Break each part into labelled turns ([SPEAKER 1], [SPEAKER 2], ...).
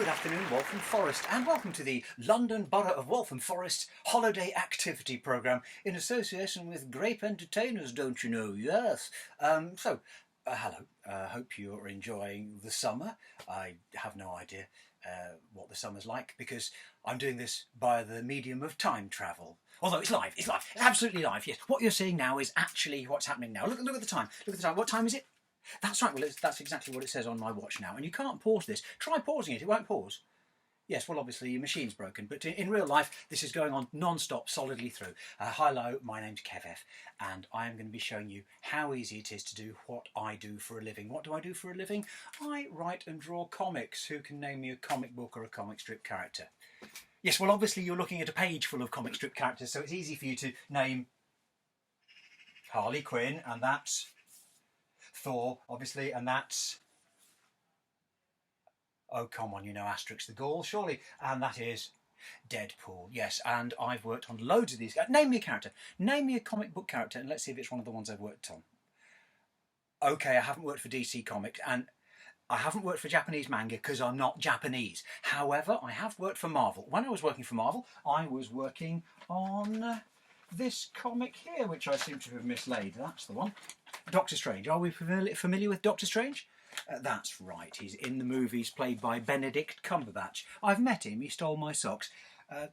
[SPEAKER 1] Good afternoon, Waltham Forest, and welcome to the London Borough of Waltham Forest Holiday Activity Programme in association with Grape Entertainers, don't you know? Yes. Hello. Hope you're enjoying the summer. I have no idea what the summer's like because I'm doing this by the medium of time travel. Although it's live, it's absolutely live, yes. What you're seeing now is actually what's happening now. Look at the time, What time is it? That's right, well, that's exactly what it says on my watch now. And you can't pause this. Try pausing it, it won't pause. Yes, well, obviously your machine's broken, but in real life, this is going on non-stop, solidly through. Hello, my name's Kev, and I am going to be showing you how easy it is to do what I do for a living. What do I do for a living? I write and draw comics. Who can name me a comic book or a comic strip character? Yes, well, obviously you're looking at a page full of comic strip characters, so it's easy for you to name Harley Quinn, and that's Thor, obviously, and that's... Oh, come on, you know Asterix the Gaul, surely. And that is Deadpool, yes. And I've worked on loads of these guys. Name me a character. Name me a comic book character, and let's see if it's one of the ones I've worked on. Okay, I haven't worked for DC Comics, and I haven't worked for Japanese manga because I'm not Japanese. However, I have worked for Marvel. When I was working for Marvel, I was working on this comic here, which I seem to have mislaid. That's the one. Doctor Strange. Are we familiar with Doctor Strange? That's right, he's in the movies, played by Benedict Cumberbatch. I've met him, he stole my socks.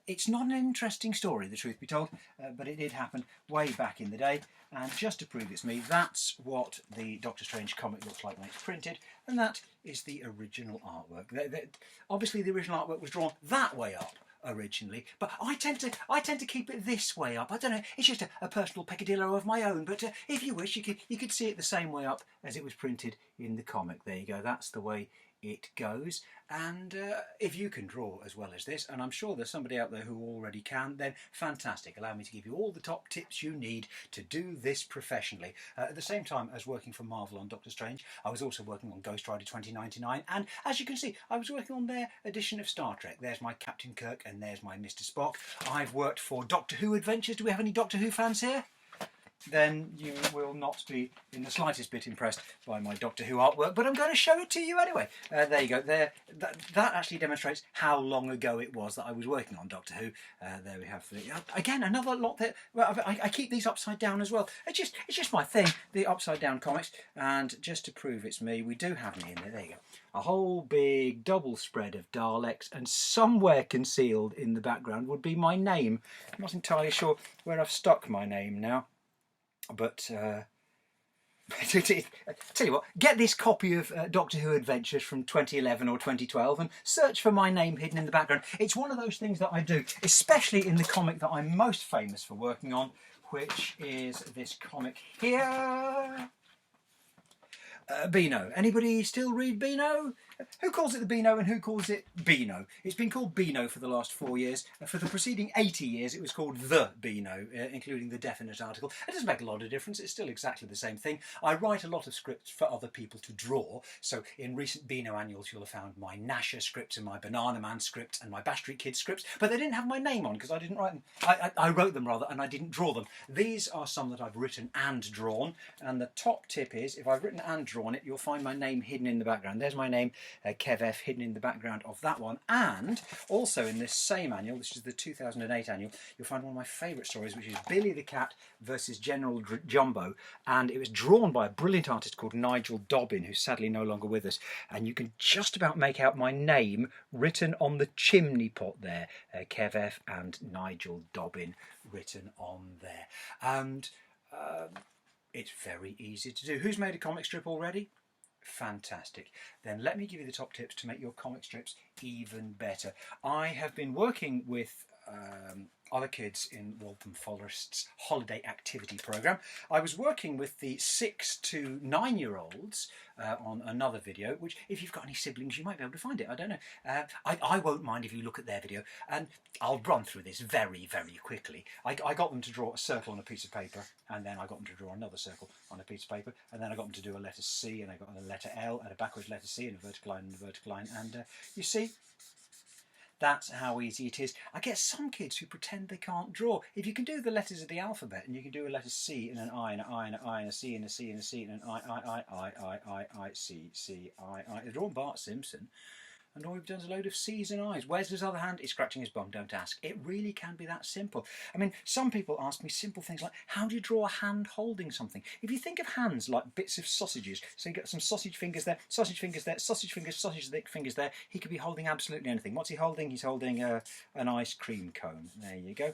[SPEAKER 1] It's not an interesting story, the truth be told, but it did happen way back in the day. And just to prove it's me, that's what the Doctor Strange comic looks like when it's printed, and that is the original artwork. Obviously the original artwork was drawn that way up originally, but I tend to keep it this way up. I don't know, it's just a personal peccadillo of my own, but if you wish, you could see it the same way up as it was printed in the comic. There you go, that's the way it goes. And if you can draw as well as this, and I'm sure there's somebody out there who already can, then fantastic. Allow me to give you all the top tips you need to do this professionally. At the same time as working for Marvel on Doctor Strange, I was also working on Ghost Rider 2099, and as you can see, I was working on their edition of Star Trek. There's my Captain Kirk and there's my Mr. Spock. I've worked for Doctor Who Adventures. Do we have any Doctor Who fans here? Then you will not be in the slightest bit impressed by my Doctor Who artwork, but I'm going to show it to you anyway. There you go. There, that actually demonstrates how long ago it was that I was working on Doctor Who. There we have again another lot that. Well, I keep these upside down as well. It's just my thing, the upside down comics. And just to prove it's me, we do have me in there. There you go. A whole big double spread of Daleks, and somewhere concealed in the background would be my name. I'm not entirely sure where I've stuck my name now. But tell you what, get this copy of Doctor Who Adventures from 2011 or 2012 and search for my name hidden in the background. It's one of those things that I do, especially in the comic that I'm most famous for working on, which is this comic here. Beano. Anybody still read Beano? Who calls it the Beano and who calls it Beano? It's been called Beano for the last 4 years. For the preceding 80 years it was called the Beano, including the definite article. It doesn't make a lot of difference, it's still exactly the same thing. I write a lot of scripts for other people to draw, so in recent Beano annuals you'll have found my Nasher scripts and my Banana Man scripts and my Bash Street Kids scripts, but they didn't have my name on because I didn't write them. I wrote them rather, and I didn't draw them. These are some that I've written and drawn, and the top tip is if I've written and drawn it, you'll find my name hidden in the background. There's my name, Kev F, hidden in the background of that one. And also in this same annual, this is the 2008 annual, you'll find one of my favourite stories, which is Billy the Cat versus General Jumbo, and it was drawn by a brilliant artist called Nigel Dobbin, who's sadly no longer with us, and you can just about make out my name written on the chimney pot there, Kev F and Nigel Dobbin written on there. And it's very easy to do. Who's made a comic strip already? Fantastic. Then let me give you the top tips to make your comic strips even better. I have been working with other kids in Waltham Forest's holiday activity programme. I was working with the 6 to 9 year olds on another video, which if you've got any siblings you might be able to find it, I don't know. I won't mind if you look at their video, and I'll run through this very, very quickly. I got them to draw a circle on a piece of paper, and then I got them to draw another circle on a piece of paper, and then I got them to do a letter C, and I got a letter L, and a backwards letter C, and a vertical line, and a vertical line, and you see, that's how easy it is. I get some kids who pretend they can't draw. If you can do the letters of the alphabet, and you can do a letter C and an I and an I and an I and a C and a C and a C and an I, C, C, I. They're drawn Bart Simpson. and all we've done is a load of C's and I's. Where's his other hand? He's scratching his bum, don't ask. It really can be that simple. I mean, some people ask me simple things like, how do you draw a hand holding something? If you think of hands like bits of sausages, so you get some sausage fingers there, sausage fingers there, sausage fingers there, he could be holding absolutely anything. What's he holding? He's holding an ice cream cone. There you go.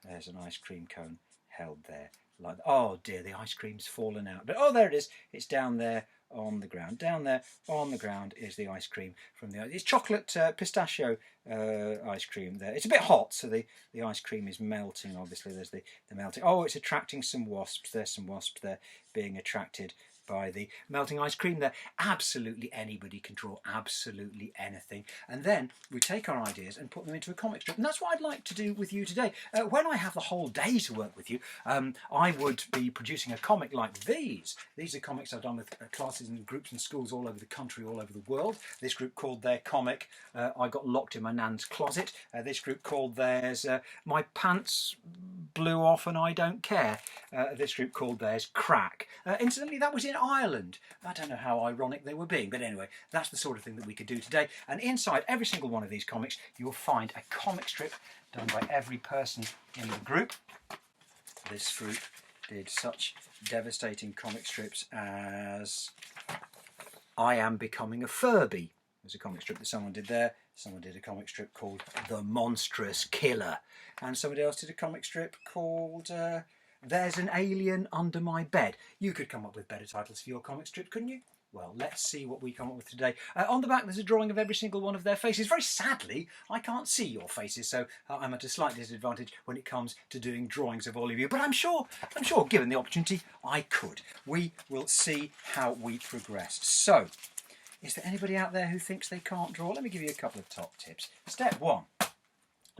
[SPEAKER 1] There's an ice cream cone held there. Like, oh dear, the ice cream's fallen out. But oh, there it is. It's down there on the ground. Down there on the ground is the ice cream from the. It's chocolate pistachio ice cream there. It's a bit hot, so the ice cream is melting. Obviously, there's the melting. Oh, it's attracting some wasps. There's some wasps there being attracted by the melting ice cream there. Absolutely anybody can draw absolutely anything, and then we take our ideas and put them into a comic strip, and that's what I'd like to do with you today. When I have the whole day to work with you, I would be producing a comic like these. These are comics I've done with classes and groups and schools all over the country, all over the world. This group called their comic I Got Locked in My Nan's Closet. This group called theirs My Pants Blew Off and I Don't Care. This group called theirs Crack. Incidentally, that was in Ireland. I don't know how ironic they were being, but anyway, that's the sort of thing that we could do today. And inside every single one of these comics, you'll find a comic strip done by every person in the group. This group did such devastating comic strips as I Am Becoming a Furby. There's a comic strip that someone did there. Someone did a comic strip called The Monstrous Killer. And somebody else did a comic strip called There's an Alien Under My Bed. You could come up with better titles for your comic strip, couldn't you? Well, let's see what we come up with today. On the back, there's a drawing of every single one of their faces. Very sadly, I can't see your faces, so I'm at a slight disadvantage when it comes to doing drawings of all of you. But I'm sure, given the opportunity, I could. We will see how we progress. So, is there anybody out there who thinks they can't draw? Let me give you a couple of top tips. Step one,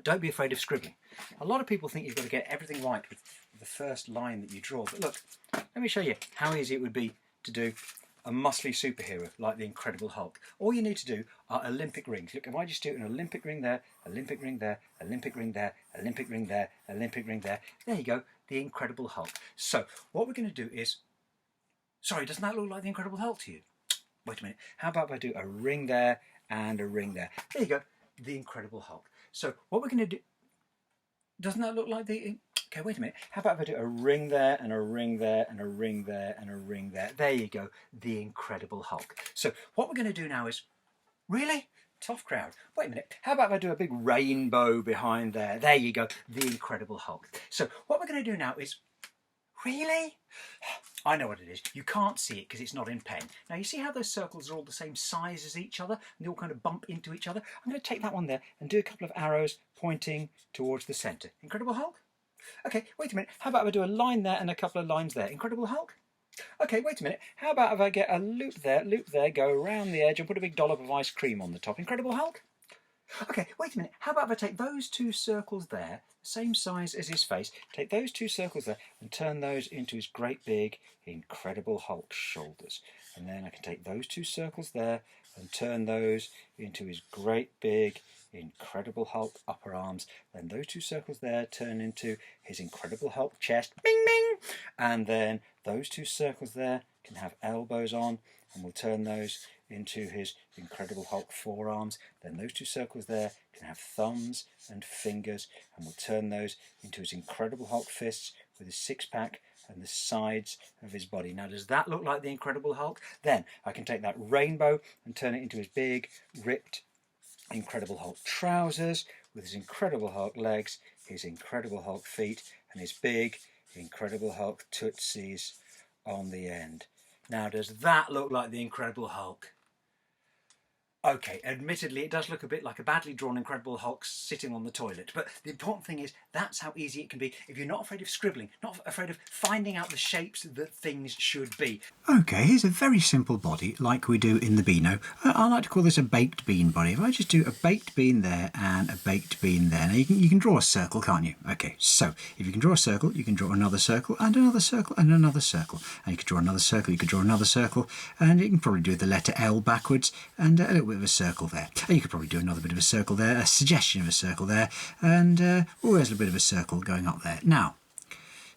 [SPEAKER 1] don't be afraid of scribbling. A lot of people think you've got to get everything right with the first line that you draw. But look, let me show you how easy it would be to do a muscly superhero like the Incredible Hulk. All you need to do are Olympic rings. Look, if I just do an Olympic ring there, Olympic ring there, Olympic ring there, Olympic ring there, Olympic ring there, there you go, the Incredible Hulk. So what we're going to do is, sorry, doesn't that look like the Incredible Hulk to you? Wait a minute, how about if I do a ring there and a ring there? There you go, the Incredible Hulk. So what we're going to do, doesn't that look like the... Okay, wait a minute. How about if I do a ring there and a ring there and a ring there and a ring there? There you go, the Incredible Hulk. So what we're going to do now is, really? Tough crowd. Wait a minute. How about if I do a big rainbow behind there? There you go, the Incredible Hulk. So what we're going to do now is, really? I know what it is. You can't see it because it's not in pen. Now you see how those circles are all the same size as each other and they all kind of bump into each other? I'm going to take that one there and do a couple of arrows pointing towards the centre. Incredible Hulk? Okay, wait a minute. How about if I do a line there and a couple of lines there? Incredible Hulk? Okay, wait a minute. How about if I get a loop there, go around the edge and put a big dollop of ice cream on the top? Incredible Hulk? Okay, wait a minute. How about if I take those two circles there, the same size as his face, take those two circles there and turn those into his great big Incredible Hulk shoulders. And then I can take those two circles there and turn those into his great big Incredible Hulk upper arms. Then those two circles there turn into his Incredible Hulk chest. Bing, bing! And then those two circles there can have elbows on, and we'll turn those into his Incredible Hulk forearms. Then those two circles there can have thumbs and fingers, and we'll turn those into his Incredible Hulk fists with his six-pack and the sides of his body. Now, does that look like the Incredible Hulk? Then I can take that rainbow and turn it into his big, ripped Incredible Hulk trousers with his Incredible Hulk legs, his Incredible Hulk feet, and his big Incredible Hulk tootsies on the end. Now, does that look like the Incredible Hulk? Okay, admittedly, it does look a bit like a badly drawn Incredible Hulk sitting on the toilet, but the important thing is that's how easy it can be if you're not afraid of scribbling, not afraid of finding out the shapes that things should be. Okay, here's a very simple body like we do in the Beano. I like to call this a baked bean body. If I just do a baked bean there and a baked bean there, now you can draw a circle, can't you? Okay, so if you can draw a circle, you can draw another circle and another circle and another circle. And you can draw another circle, you can draw another circle, and you can probably do the letter L backwards and a little bit of a circle there. And you could probably do another bit of a circle there, a suggestion of a circle there, and there's a bit of a circle going up there. Now,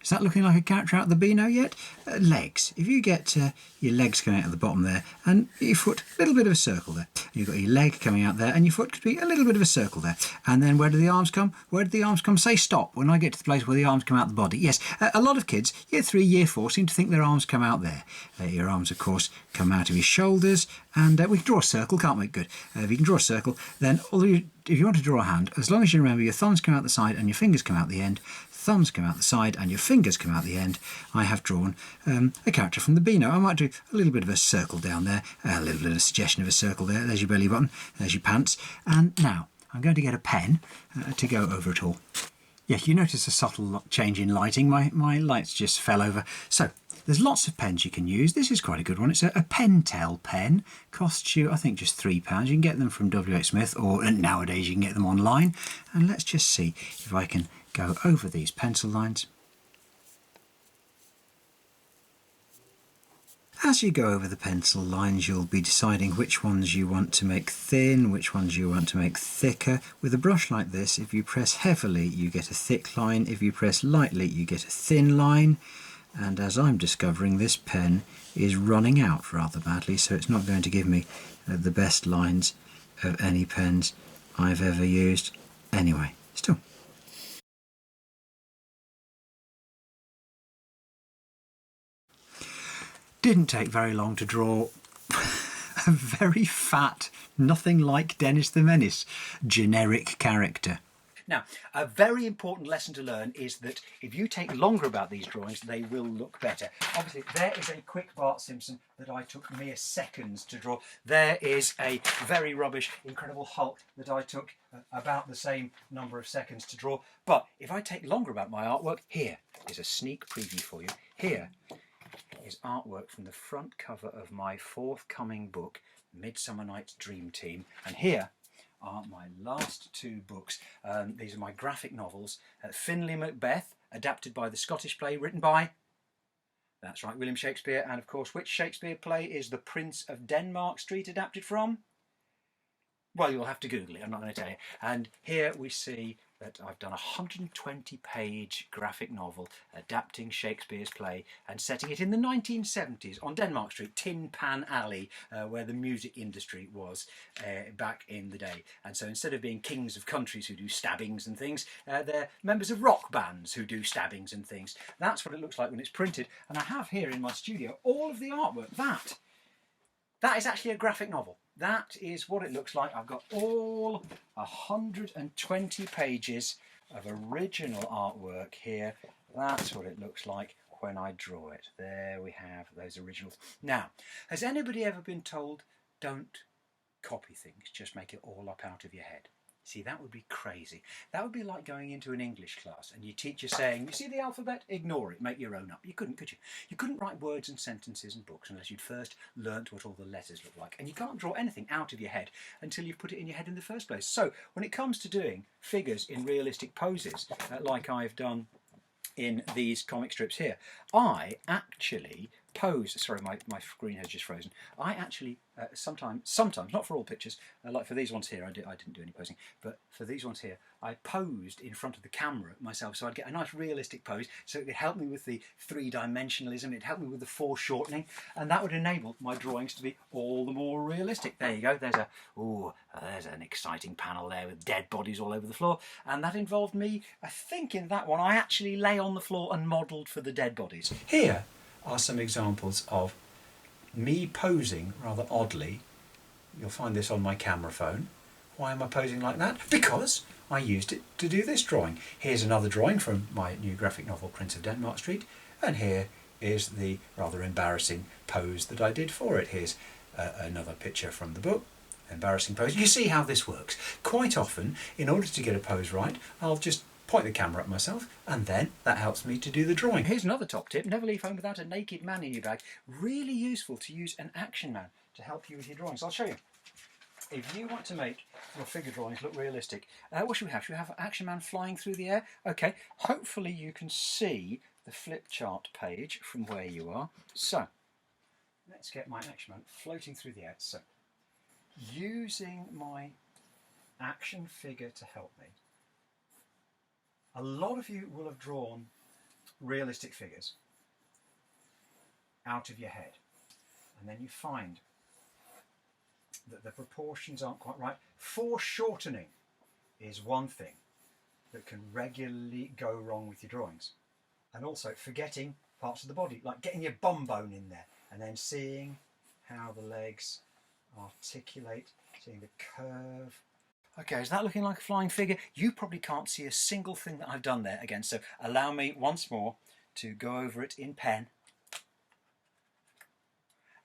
[SPEAKER 1] Is that looking like a character out of the Beano yet? Legs. If you get your legs coming out at the bottom there, and your foot, a little bit of a circle there. You've got your leg coming out there, and your foot could be a little bit of a circle there. And then where do the arms come? Where do the arms come? Say stop when I get to the place where the arms come out the body. Yes, a lot of kids, year 3, year 4, seem to think their arms come out there. Your arms, of course, come out of your shoulders, and we can draw a circle, can't we? Good. If you can draw a circle, then if you want to draw a hand, as long as you remember your thumbs come out the side and your fingers come out the end, thumbs come out the side and your fingers come out the end, I have drawn a character from the Beano. I might do a little bit of a circle down there, a little bit of a suggestion of a circle there. There's your belly button, there's your pants. And now I'm going to get a pen to go over it all. Yeah, you notice a subtle change in lighting. My lights just fell over. So there's lots of pens you can use. This is quite a good one. It's a Pentel pen. Costs you, I think, just £3. You can get them from WH Smith, or nowadays you can get them online. And let's just see if I can go over these pencil lines. As you go over the pencil lines, you'll be deciding which ones you want to make thin, which ones you want to make thicker. With a brush like this, if you press heavily, you get a thick line. If you press lightly, you get a thin line. And as I'm discovering, this pen is running out rather badly, so it's not going to give me the best lines of any pens I've ever used. Anyway, still. Didn't take very long to draw a very fat, nothing like Dennis the Menace generic character. Now, a very important lesson to learn is that if you take longer about these drawings, they will look better. Obviously, there is a quick Bart Simpson that I took mere seconds to draw. There is a very rubbish Incredible Hulk that I took about the same number of seconds to draw. But if I take longer about my artwork, here is a sneak preview for you. Here is artwork from the front cover of my forthcoming book, Midsummer Night's Dream Team. And here are my last 2 books. These are my graphic novels. Finlay Macbeth, adapted by the Scottish play, written by, that's right, William Shakespeare. And of course, which Shakespeare play is The Prince of Denmark Street adapted from? Well, you'll have to Google it, I'm not going to tell you. And here we see that I've done a 120-page graphic novel adapting Shakespeare's play and setting it in the 1970s on Denmark Street, Tin Pan Alley, where the music industry was back in the day. And so instead of being kings of countries who do stabbings and things, they're members of rock bands who do stabbings and things. That's what it looks like when it's printed. And I have here in my studio all of the artwork. That is actually a graphic novel. That is what it looks like. I've got all 120 pages of original artwork here. That's what it looks like when I draw it. There we have those originals. Now, has anybody ever been told, don't copy things, just make it all up out of your head? See, that would be crazy. That would be like going into an English class and your teacher saying, you see the alphabet? Ignore it, make your own up. You couldn't, could you? You couldn't write words and sentences and books unless you'd first learnt what all the letters look like. And you can't draw anything out of your head until you've put it in your head in the first place. So when it comes to doing figures in realistic poses, like I've done in these comic strips here, I actually pose, sorry, my screen has just frozen. I actually sometimes, not for all pictures, like for these ones here, I didn't do any posing, but for these ones here, I posed in front of the camera myself, so I'd get a nice realistic pose, so it would help me with the 3-dimensionalism, it'd help me with the foreshortening, and that would enable my drawings to be all the more realistic. There you go, there's an exciting panel there with dead bodies all over the floor, and that involved me, I think in that one, I actually lay on the floor and modelled for the dead bodies. Here are some examples of me posing rather oddly. You'll find this on my camera phone. Why am I posing like that? Because I used it to do this drawing. Here's another drawing from my new graphic novel, Prince of Denmark Street, and here is the rather embarrassing pose that I did for it. Here's another picture from the book. Embarrassing pose. You see how this works. Quite often, in order to get a pose right, I'll just point the camera at myself, and then that helps me to do the drawing. Here's another top tip: never leave home without a naked man in your bag. Really useful to use an action man to help you with your drawings. I'll show you. If you want to make your figure drawings look realistic, what should we have? Should we have an action man flying through the air? Okay, hopefully you can see the flip chart page from where you are. So, let's get my action man floating through the air. So, using my action figure to help me, a lot of you will have drawn realistic figures out of your head, and then you find that the proportions aren't quite right. Foreshortening is one thing that can regularly go wrong with your drawings. And also forgetting parts of the body, like getting your bum bone in there and then seeing how the legs articulate, seeing the curve. Okay, is that looking like a flying figure? You probably can't see a single thing that I've done there again, so allow me once more to go over it in pen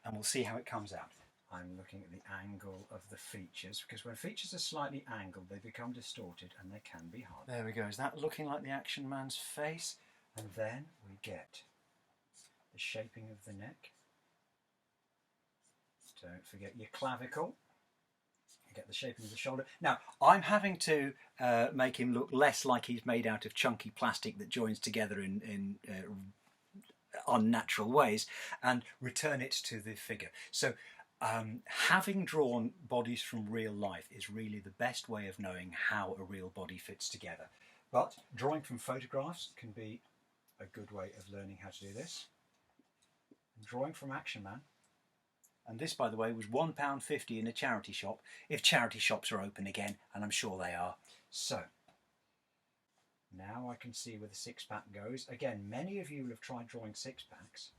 [SPEAKER 1] and we'll see how it comes out. I'm looking at the angle of the features, because when features are slightly angled they become distorted and they can be hard. There we go, is that looking like the action man's face? And then we get the shaping of the neck. Don't forget your clavicle. You get the shaping of the shoulder. Now, I'm having to make him look less like he's made out of chunky plastic that joins together in unnatural ways and return it to the figure. So having drawn bodies from real life is really the best way of knowing how a real body fits together. But drawing from photographs can be a good way of learning how to do this. And drawing from Action Man, and this, by the way, was £1.50 in a charity shop, if charity shops are open again, and I'm sure they are. So now I can see where the six-pack goes. Again, many of you will have tried drawing six-packs.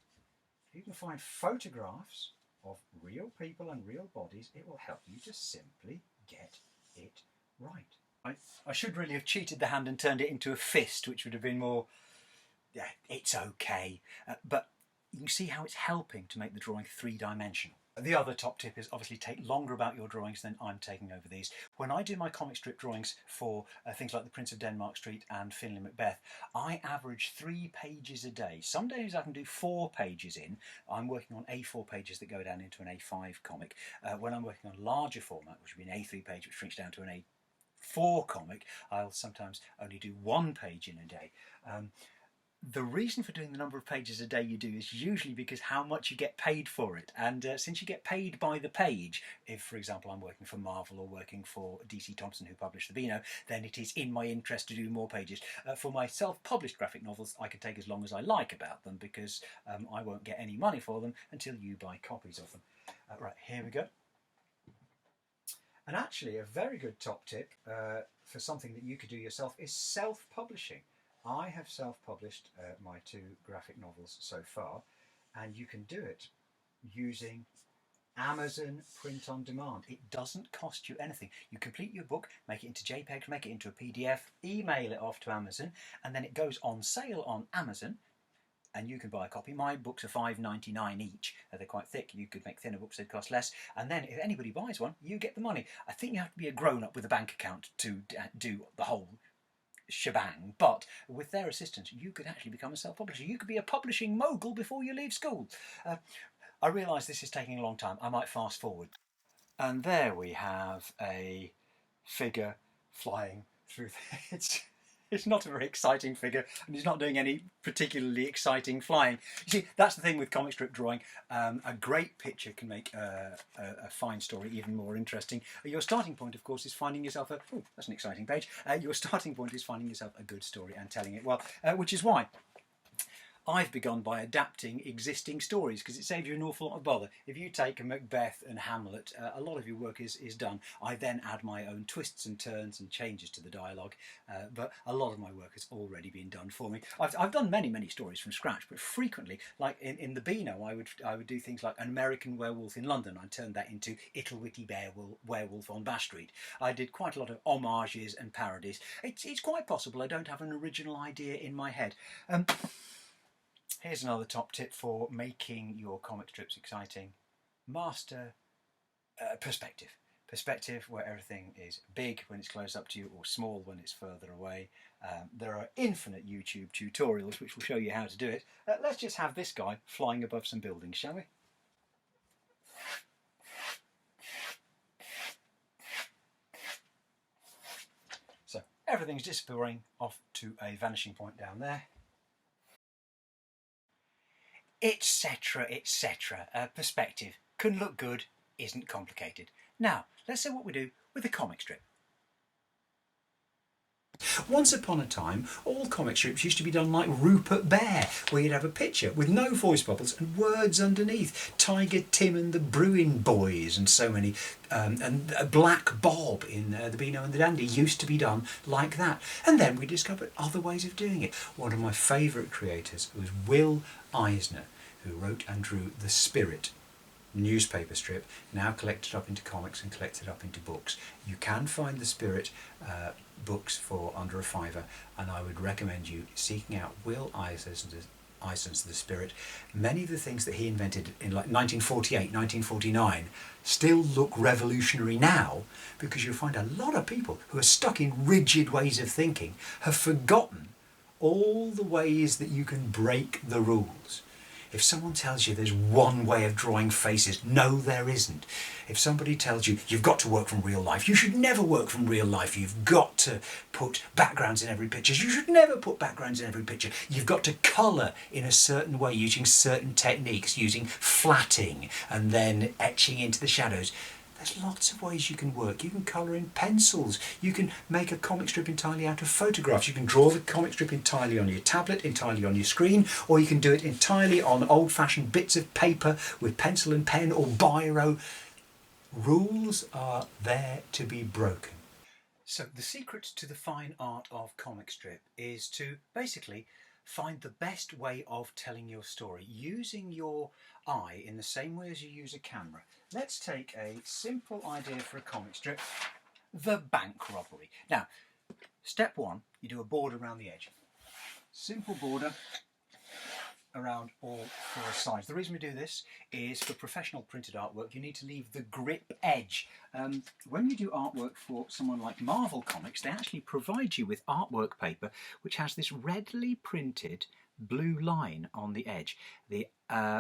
[SPEAKER 1] If you can find photographs of real people and real bodies, it will help you to simply get it right. I should really have cheated the hand and turned it into a fist, which would have been more, yeah, it's okay. But you can see how it's helping to make the drawing three-dimensional. The other top tip is obviously take longer about your drawings than I'm taking over these. When I do my comic strip drawings for things like The Prince of Denmark Street and Finlay Macbeth, I average 3 pages a day. Some days I can do 4 pages in. I'm working on A4 pages that go down into an A5 comic. When I'm working on larger format, which would be an A3 page, which shrinks down to an A4 comic, I'll sometimes only do 1 page in a day. The reason for doing the number of pages a day you do is usually because how much you get paid for it. And since you get paid by the page, if, for example, I'm working for Marvel or working for DC Thompson, who published the Beano, then it is in my interest to do more pages. For my self-published graphic novels, I can take as long as I like about them because I won't get any money for them until you buy copies of them. Right, here we go. And actually, a very good top tip for something that you could do yourself is self-publishing. I have self-published my 2 graphic novels so far, and you can do it using Amazon Print on Demand. It doesn't cost you anything. You complete your book, make it into JPEG, make it into a PDF, email it off to Amazon, and then it goes on sale on Amazon, and you can buy a copy. My books are £5.99 each. They're quite thick. You could make thinner books, they'd cost less. And then if anybody buys one, you get the money. I think you have to be a grown-up with a bank account to do the whole shebang, but with their assistance you could actually become a self-publisher. You could be a publishing mogul before you leave school. I realise this is taking a long time. I might fast forward. And there we have a figure flying through it's not a very exciting figure, and he's not doing any particularly exciting flying. You see, that's the thing with comic strip drawing. A great picture can make a fine story even more interesting. Your starting point, of course, is finding yourself a... Oh, that's an exciting page. Your starting point is finding yourself a good story and telling it well, which is why I've begun by adapting existing stories, because it saves you an awful lot of bother. If you take Macbeth and Hamlet, a lot of your work is done. I then add my own twists and turns and changes to the dialogue, but a lot of my work has already been done for me. I've done many stories from scratch, but frequently, like in the Beano, I would do things like An American Werewolf in London. I turned that into Ittle-Witty Werewolf on Bash Street. I did quite a lot of homages and parodies. It's quite possible I don't have an original idea in my head. Here's another top tip for making your comic strips exciting. Master perspective. Perspective where everything is big when it's close up to you or small when it's further away. There are infinite YouTube tutorials which will show you how to do it. Let's just have this guy flying above some buildings, shall we? So everything's disappearing off to a vanishing point down there. Etc, etc. Perspective can look good, isn't complicated. Now, let's see what we do with a comic strip. Once upon a time, all comic strips used to be done like Rupert Bear, where you'd have a picture with no voice bubbles and words underneath. Tiger Tim and the Bruin Boys and so many, and Black Bob in The Beano and the Dandy used to be done like that. And then we discovered other ways of doing it. One of my favourite creators was Will Eisner, who wrote and drew The Spirit newspaper strip, now collected up into comics and collected up into books. You can find The Spirit books for under a fiver, and I would recommend you seeking out Will Eisner's The Spirit. Many of the things that he invented in like 1948, 1949 still look revolutionary now, because you'll find a lot of people who are stuck in rigid ways of thinking have forgotten all the ways that you can break the rules. If someone tells you there's one way of drawing faces, no there isn't. If somebody tells you you've got to work from real life, you should never work from real life. You've got to put backgrounds in every picture. You should never put backgrounds in every picture. You've got to colour in a certain way using certain techniques, using flatting and then etching into the shadows. There's lots of ways you can work. You can colour in pencils. You can make a comic strip entirely out of photographs. You can draw the comic strip entirely on your tablet, entirely on your screen, or you can do it entirely on old-fashioned bits of paper with pencil and pen or biro. Rules are there to be broken. So the secret to the fine art of comic strip is to basically find the best way of telling your story, using your eye in the same way as you use a camera. Let's take a simple idea for a comic strip, the bank robbery. Now, step one, you do a border around the edge. Simple border around all four sides. The reason we do this is for professional printed artwork, you need to leave the grip edge. When you do artwork for someone like Marvel Comics, they actually provide you with artwork paper which has this readily printed blue line on the edge. The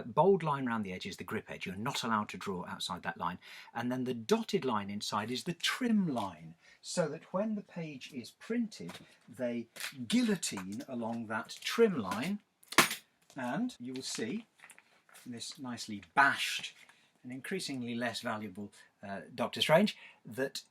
[SPEAKER 1] bold line around the edge is the grip edge. You're not allowed to draw outside that line. And then the dotted line inside is the trim line, so that when the page is printed, they guillotine along that trim line, and you will see this nicely bashed and increasingly less valuable Doctor Strange that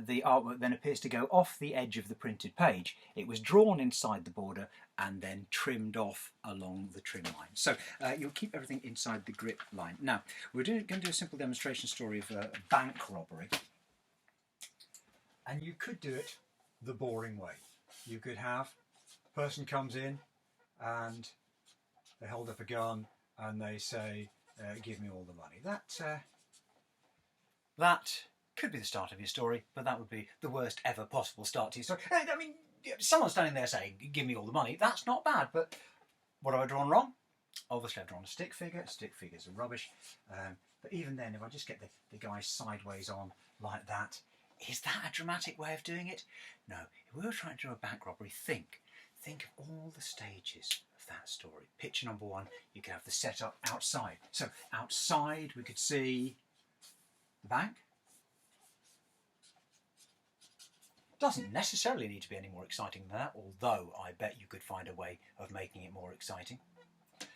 [SPEAKER 1] the artwork then appears to go off the edge of the printed page. It was drawn inside the border and then trimmed off along the trim line. So you'll keep everything inside the grip line. Now, we're going to do a simple demonstration story of a bank robbery. And you could do it the boring way. You could have a person comes in and they hold up a gun and they say, give me all the money. That could be the start of your story, but that would be the worst ever possible start to your story. I mean, someone standing there saying, give me all the money, that's not bad, but what have I drawn wrong? Obviously I've drawn a stick figure. Stick figures are rubbish. But even then, if I just get the guy sideways on like that, is that a dramatic way of doing it? No. If we were trying to do a bank robbery, think of all the stages of that story. Picture number one, you could have the setup outside. So outside we could see the bank. Doesn't necessarily need to be any more exciting than that, although I bet you could find a way of making it more exciting.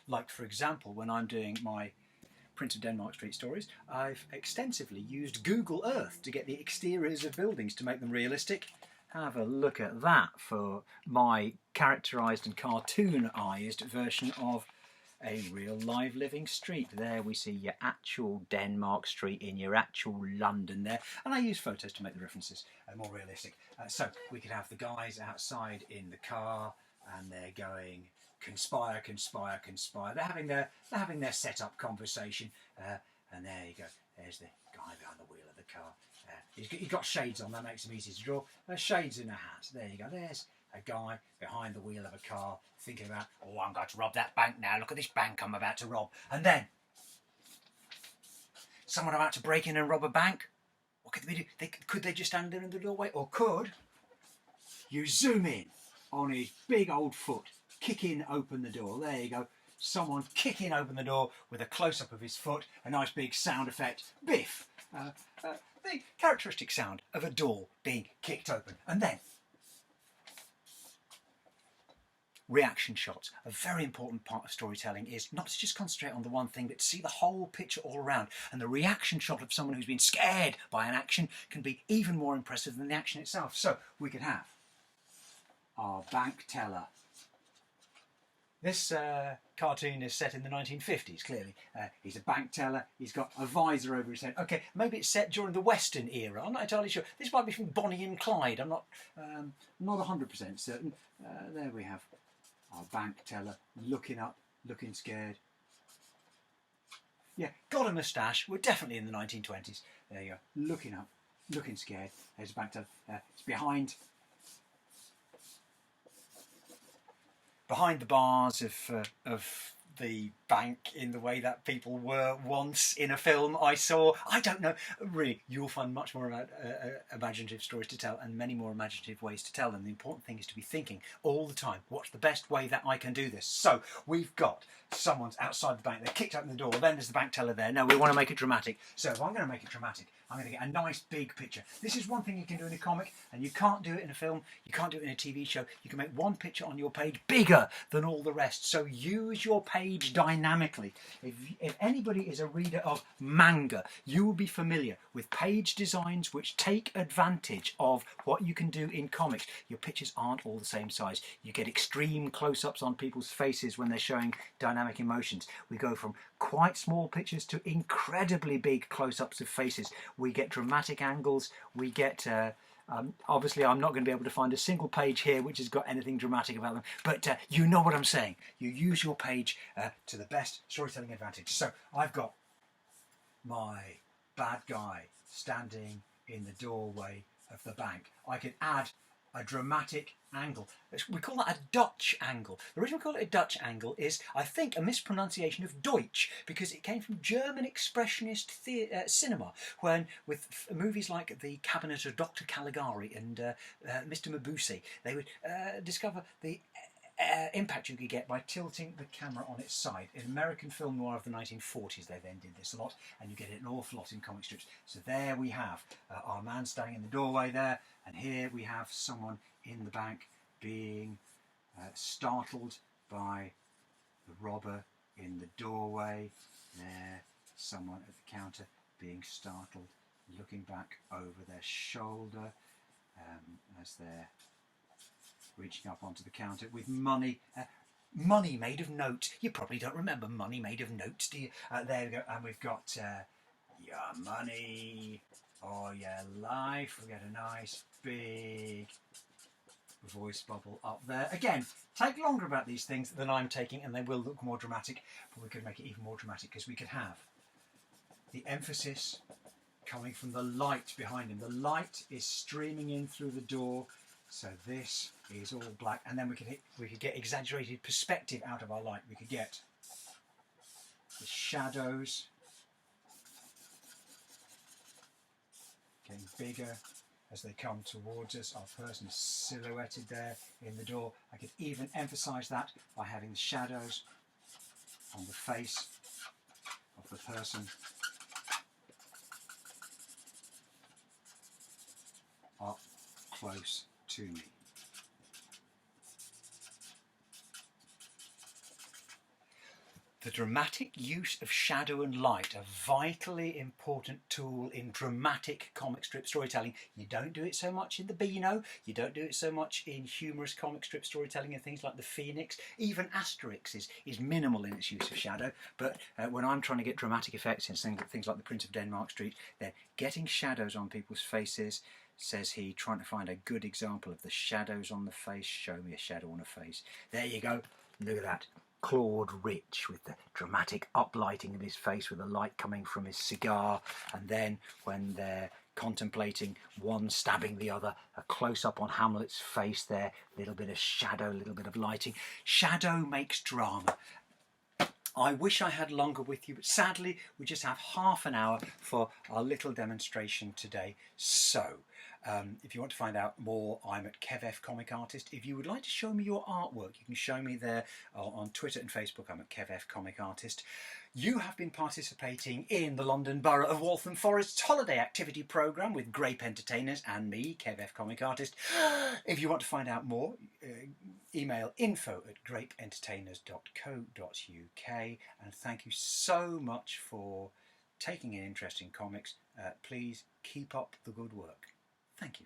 [SPEAKER 1] Like, for example, when I'm doing my Prince of Denmark Street stories, I've extensively used Google Earth to get the exteriors of buildings to make them realistic. Have a look at that for my characterised and cartoonised version of a real live living street. There we see your actual Denmark Street in your actual London there, and I use photos to make the references more realistic. So we could have the guys outside in the car and they're going, conspire, conspire, conspire. They're having their set-up conversation, and there you go. There's the guy behind the wheel of the car. He's got shades on. That makes him easy to draw. Shades in a hat. There you go. There's a guy behind the wheel of a car thinking about, oh, I'm going to rob that bank now. Look at this bank I'm about to rob. And then someone about to break in and rob a bank. What could they do? Could they just stand there in the doorway? Or could you zoom in on his big old foot, kicking open the door? There you go. Someone kicking open the door with a close-up of his foot, a nice big sound effect. Biff! The characteristic sound of a door being kicked open. And then reaction shots. A very important part of storytelling is not to just concentrate on the one thing, but to see the whole picture all around. And the reaction shot of someone who's been scared by an action can be even more impressive than the action itself. So we could have our bank teller. This cartoon is set in the 1950s, clearly. He's a bank teller, he's got a visor over his head. Okay, maybe it's set during the Western era, I'm not entirely sure. This might be from Bonnie and Clyde, I'm not 100% certain. There we have our bank teller looking up, looking scared. Yeah, got a moustache, we're definitely in the 1920s. There you go, looking up, looking scared. There's a bank teller, it's behind the bars of the bank in the way that people were once in a film I saw. I don't know, really, you'll find much more imaginative stories to tell and many more imaginative ways to tell them. The important thing is to be thinking all the time, what's the best way that I can do this? So we've got someone's outside the bank, they kicked open the door, then there's the bank teller there. No, we want to make it dramatic. So if I'm going to make it dramatic, I'm going to get a nice big picture. This is one thing you can do in a comic, and you can't do it in a film, you can't do it in a TV show. You can make one picture on your page bigger than all the rest. So use your page dynamically. If anybody is a reader of manga, you will be familiar with page designs which take advantage of what you can do in comics. Your pictures aren't all the same size. You get extreme close-ups on people's faces when they're showing dynamic emotions. We go from quite small pictures to incredibly big close-ups of faces. We get dramatic angles, we get obviously I'm not going to be able to find a single page here which has got anything dramatic about them, but you know what I'm saying. You use your page to the best storytelling advantage. So I've got my bad guy standing in the doorway of the bank. I can add a dramatic angle. We call that a Dutch angle. The reason we call it a Dutch angle is, I think, a mispronunciation of Deutsch, because it came from German expressionist cinema, when with movies like The Cabinet of Dr. Caligari and Mr. Mabuse, they would discover the impact you could get by tilting the camera on its side. In American film noir of the 1940s, they then did this a lot, and you get it an awful lot in comic strips. So there we have our man standing in the doorway there, and here we have someone in the bank being startled by the robber in the doorway. There, someone at the counter being startled, looking back over their shoulder as they're reaching up onto the counter with money. Money made of notes. You probably don't remember money made of notes, do you? There we go. And we've got your money or your life. We get a nice big voice bubble up there. Again, take longer about these things than I'm taking, and they will look more dramatic, but we could make it even more dramatic because we could have the emphasis coming from the light behind him. The light is streaming in through the door, so this is all black, and then we could get exaggerated perspective out of our light. We could get the shadows getting bigger as they come towards us. Our person is silhouetted there in the door. I could even emphasize that by having the shadows on the face of the person up close to me. The dramatic use of shadow and light, a vitally important tool in dramatic comic strip storytelling. You don't do it so much in the Beano, you don't do it so much in humorous comic strip storytelling and things like the Phoenix. Even Asterix is minimal in its use of shadow, but when I'm trying to get dramatic effects in things like the Prince of Denmark Street, they're getting shadows on people's faces, says he, trying to find a good example of the shadows on the face. Show me a shadow on a face. There you go, look at that. Claude Rich with the dramatic uplighting of his face with the light coming from his cigar, and then when they're contemplating one stabbing the other, a close-up on Hamlet's face there, a little bit of shadow, a little bit of lighting. Shadow makes drama. I wish I had longer with you, but sadly we just have half an hour for our little demonstration today. So if you want to find out more, I'm at KevF Comic Artist. If you would like to show me your artwork, you can show me there on Twitter and Facebook. I'm at KevF Comic Artist. You have been participating in the London Borough of Waltham Forest's holiday activity programme with Grape Entertainers and me, KevF Comic Artist. If you want to find out more, email info@grapeentertainers.co.uk, and thank you so much for taking an interest in comics. Please keep up the good work. Thank you.